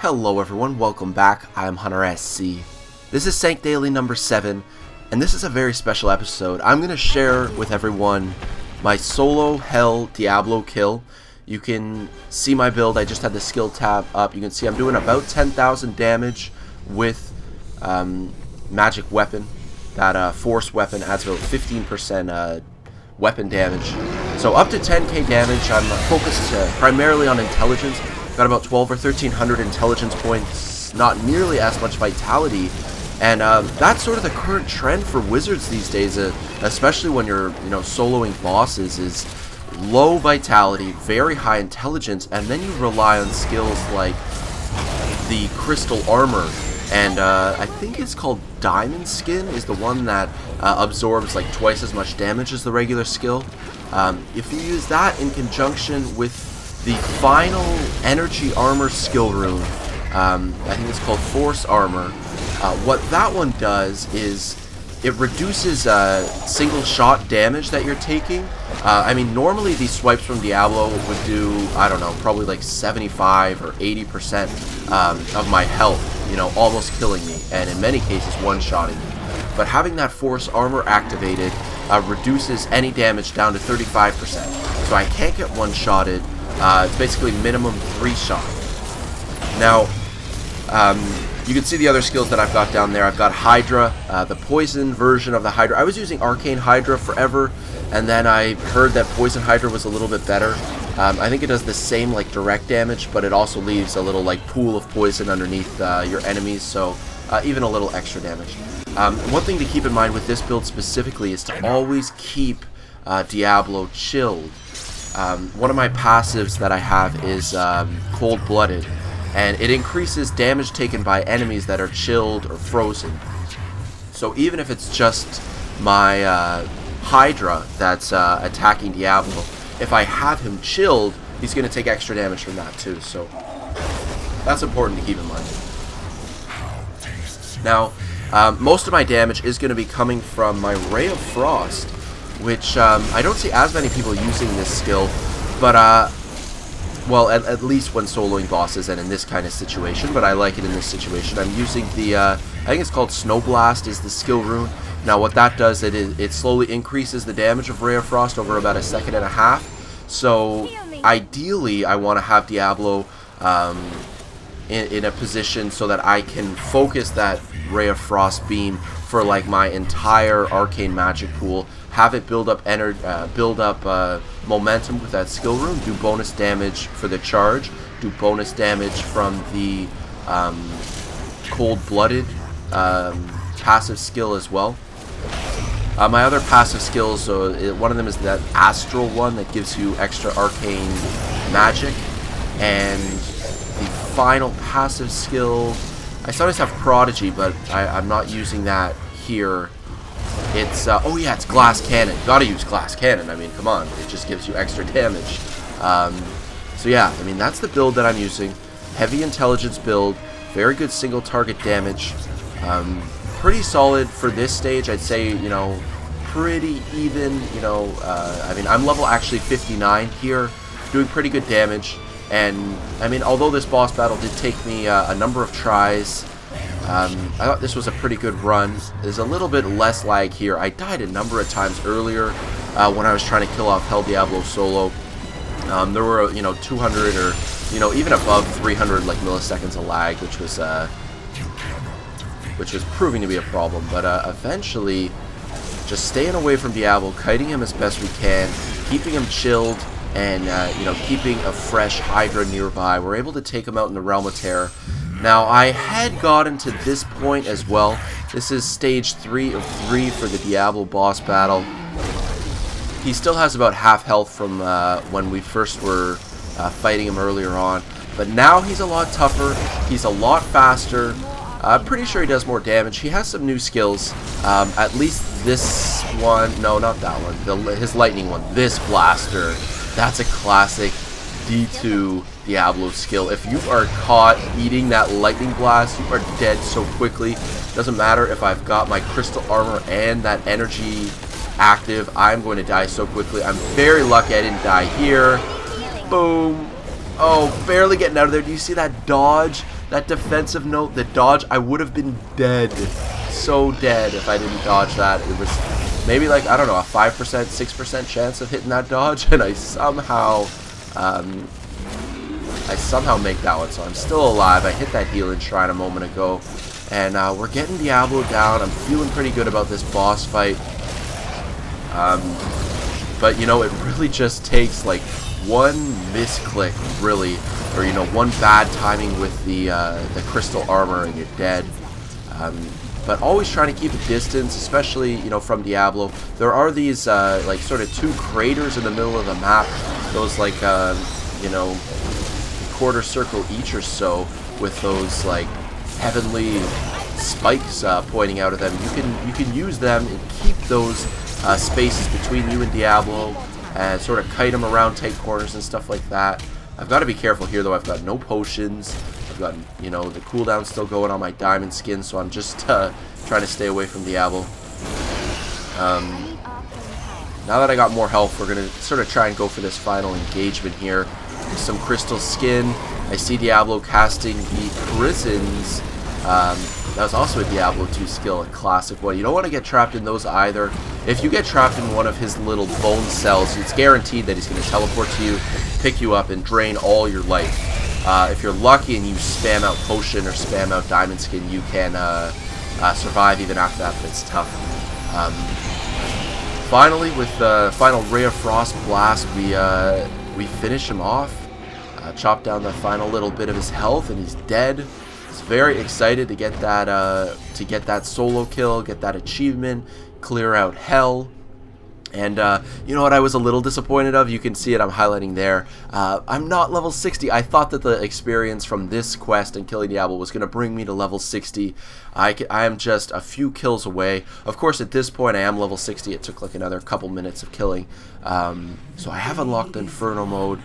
Hello everyone, welcome back. I'm Hunter SC. This is Sanc Daily number 7, and this is a very special episode. I'm going to share with everyone my solo Hell Diablo kill. You can see my build. I just had the skill tab up. You can see I'm doing about 10,000 damage with magic weapon. That force weapon adds about 15% weapon damage. So up to 10k damage. I'm focused primarily on intelligence. Got about 12 or 1300 intelligence points, not nearly as much vitality, and that's sort of the current trend for wizards these days, especially when you're soloing bosses, is low vitality, very high intelligence, and then you rely on skills like the crystal armor, and I think it's called diamond skin is the one that absorbs like twice as much damage as the regular skill. If you use that in conjunction with the final energy armor skill rune, I think it's called force armor. What that one does is it reduces single shot damage that you're taking. I mean, normally these swipes from Diablo would do, I don't know, probably like 75 or 80% of my health, almost killing me, and in many cases one-shotting me. But having that force armor activated reduces any damage down to 35%. So I can't get one-shotted. It's basically minimum 3 shot. Now, you can see the other skills that I've got down there. I've got Hydra, the poison version of the Hydra. I was using Arcane Hydra forever, and then I heard that Poison Hydra was a little bit better. I think it does the same like direct damage, but it also leaves a little like pool of poison underneath your enemies, so even a little extra damage. One thing to keep in mind with this build specifically is to always keep Diablo chilled. One of my passives that I have is cold-blooded, and it increases damage taken by enemies that are chilled or frozen. So even if it's just my Hydra that's attacking Diablo, if I have him chilled, he's going to take extra damage from that too, so that's important to keep in mind. Now, most of my damage is going to be coming from my Ray of Frost, which I don't see as many people using this skill, but well, at least when soloing bosses and in this kind of situation, but I like it in this situation. I'm using the, I think it's called Snow Blast is the skill rune. Now what that does, it slowly increases the damage of Ray of Frost over about 1.5 seconds. So ideally I want to have Diablo in a position so that I can focus that Ray of Frost beam for like my entire arcane magic pool, have it build up momentum with that skill rune, do bonus damage for the charge, do bonus damage from the cold-blooded passive skill as well. My other passive skills, one of them is that astral one that gives you extra arcane magic, and the final passive skill, I sometimes have Prodigy, but I'm not using that here. It's, oh yeah, it's Glass Cannon. Gotta use Glass Cannon, I mean, come on. It just gives you extra damage. So yeah, I mean, that's the build that I'm using. Heavy intelligence build, very good single target damage. Pretty solid for this stage, I'd say, pretty even, I mean, I'm level actually 59 here, doing pretty good damage. And, I mean, although this boss battle did take me a number of tries, I thought this was a pretty good run. There's a little bit less lag here. I died a number of times earlier when I was trying to kill off Hell Diablo solo. There were, 200 or, even above 300 like milliseconds of lag, which was proving to be a problem. But eventually, just staying away from Diablo, kiting him as best we can, keeping him chilled, and keeping a fresh Hydra nearby, we're able to take him out in the Realm of Terror. Now, I had gotten to this point as well. This is stage 3 of 3 for the Diablo boss battle. He still has about half health from when we first were fighting him earlier on, but now he's a lot tougher, he's a lot faster. I'm pretty sure he does more damage. He has some new skills, at least this one, no, not that one, his lightning one, this blaster. That's a classic D2 Diablo skill. If you are caught eating that lightning blast, you are dead so quickly. Doesn't matter if I've got my crystal armor and that energy active, I'm going to die so quickly. I'm very lucky I didn't die here. Boom. Oh, barely getting out of there. Do you see that dodge? that defensive note, the dodge, I would have been dead. So dead if I didn't dodge that. It was maybe like, I don't know, a 5%, 6% chance of hitting that dodge, and I somehow make that one, so I'm still alive. I hit that healing shrine a moment ago, and we're getting Diablo down. I'm feeling pretty good about this boss fight. But, you know, it really just takes, like, one misclick, really, or, you know, one bad timing with the crystal armor, and you're dead. But always trying to keep a distance, especially, you know, from Diablo. There are these, like, sort of two craters in the middle of the map. Those, like, you know, quarter circle each or so, with those, like, heavenly spikes pointing out of them. You can use them and keep those spaces between you and Diablo, and sort of kite them around tight corners and stuff like that. I've got to be careful here, though. I've got no potions. I've got, you know, the cooldown still going on my diamond skin, so I'm just trying to stay away from Diablo. Now that I got more health, we're going to sort of try and go for this final engagement here. With some crystal skin. I see Diablo casting the prisons. That was also a Diablo 2 skill, a classic one. You don't want to get trapped in those either. If you get trapped in one of his little bone cells, it's guaranteed that he's going to teleport to you, pick you up, and drain all your life. If you're lucky and you spam out potion or spam out diamond skin, you can survive even after that, but it's tough. Finally, with the final Ray of Frost blast, we finish him off. Chop down the final little bit of his health, and he's dead. He's very excited to get that solo kill, get that achievement, clear out Hell. And you know what I was a little disappointed of? You can see it, I'm highlighting there. I'm not level 60. I thought that the experience from this quest and killing Diablo was going to bring me to level 60. I am just a few kills away. Of course, at this point, I am level 60. It took like another couple minutes of killing. So I have unlocked Inferno mode.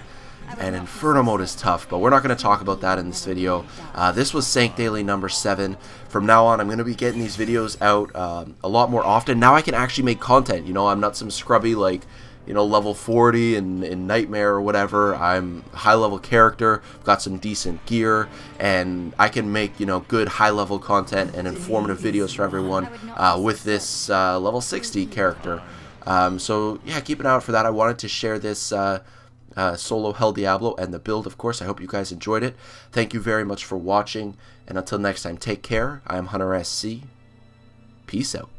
And Inferno mode is tough, but we're not going to talk about that in this video. This was Sanc Daily number 7. From now on, I'm going to be getting these videos out a lot more often. Now I can actually make content. You know, I'm not some scrubby, like, you know, level 40 in Nightmare or whatever. I'm a high-level character, got some decent gear, and I can make, you know, good high-level content and informative videos for everyone with this level 60 character. So, yeah, keep an eye out for that. I wanted to share this solo Hell Diablo and the build, of course. I hope you guys enjoyed it. Thank you very much for watching, and until next time, take care. I am Hunter SC. Peace out.